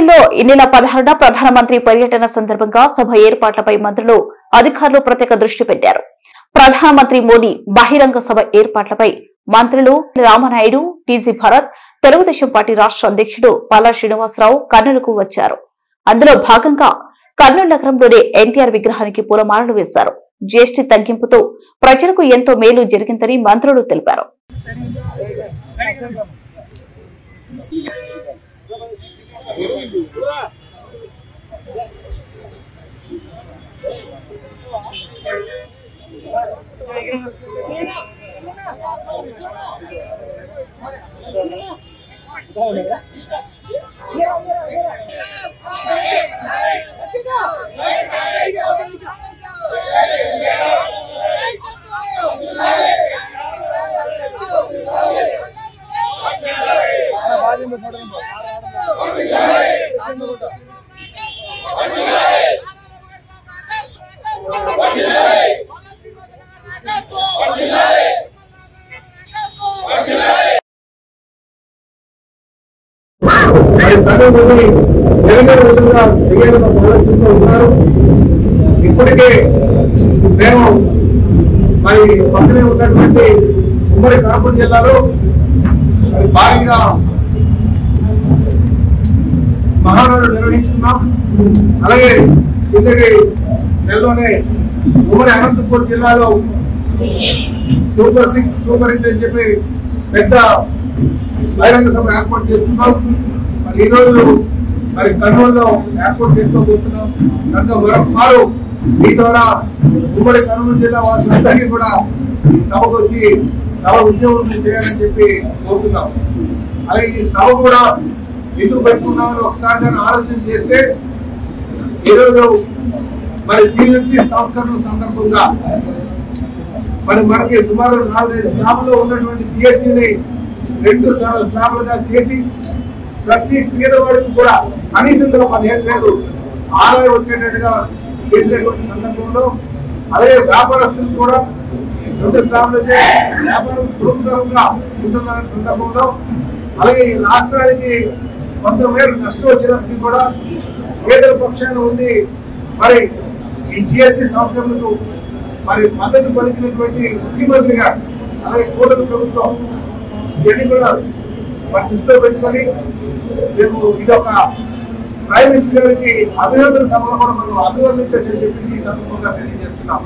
కర్నూలులో ఈ నెల 16న ప్రధానమంత్రి పర్యటన సందర్భంగా సభ ఏర్పాట్లపై మంత్రులు అధికారులు ప్రత్యేక దృష్టి పెట్టారు. ప్రధానమంత్రి మోడీ బహిరంగ సభ ఏర్పాట్లపై మంత్రులు రామనాయుడు, టీజీ భరత్, తెలుగుదేశం పార్టీ రాష్ట్ర అధ్యక్షుడు పల్లా శ్రీనివాసరావు కర్నూలుకు వచ్చారు. అందులో భాగంగా కర్నూలు నగరంలోని ఎన్టీఆర్ విగ్రహానికి పూలమాలలు వేశారు. జీఎస్టీ తగ్గింపుతో ప్రజలకు ఎంతో మేలు జరిగిందని మంత్రులు తెలిపారు. ఇప్పటికే మేము మరి పక్కనే ఉన్నటువంటి ఉమ్మడి కడప జిల్లాలో భారీగా మహానాడు నిర్వహించున్నాం. అలాగే కిందటి నెలలోనే ఉమ్మడి అనంతపూర్ జిల్లాలో సూపర్ 6 సూపర్ 8 అని చెప్పి పెద్ద బహిరంగ సభ ఏర్పాటు చేస్తున్నాం. మరి ఈ రోజు మరి కర్నూలులో ఏర్పాటు చేసుకోబోతున్నాం. కనుక మరొకమారు మీ ద్వారా ఉమ్మడి కర్నూలు జిల్లా వాసులందరికీ కూడా ఈ సభకు వచ్చి సభ ఉద్యోగం చేయాలని చెప్పి కోరుతున్నాం. అలాగే ఈ సభ కూడా ఎందుకు పెట్టుకున్నామని ఒకసారి ఆలోచన చేస్తే ఈరోజు మరి జీఎస్టీ సంస్కరణ సందర్భంగా మనకి సుమారు 4-5 స్లాబ్లో ఉన్నటువంటి జీఎస్టీని 2 స్లాబ్లుగా చేసి ప్రతి పేదవాడికి కూడా కనీసంగా 15,000 ఆదాయం వచ్చేటట్టుగా చేసినటువంటి సందర్భంలో, అలాగే వ్యాపారస్తులు కూడా 2 స్లాబ్లు వ్యాపారం సులభతరంగా ఉంటుందనే సందర్భంలో, అలాగే ఈ రాష్ట్రానికి కొంతమేర నష్టం వచ్చినప్పటికీ కూడా పేదల పక్షాన ఉంది మరి ఈ జీఎస్టీ సంస్థలకు మరి మద్దతు పలికినటువంటి ముఖ్యమంత్రి గారు, అలాగే కూటమి ప్రభుత్వం ఇవన్నీ కూడా మరి దృష్టిలో పెట్టుకొని మేము ఇదొక ప్రైమ్ మినిస్టర్ గారికి అభినందన సభలో కూడా మనం అభివర్ణించని చెప్పి ఈ సందర్భంగా తెలియజేస్తున్నాం.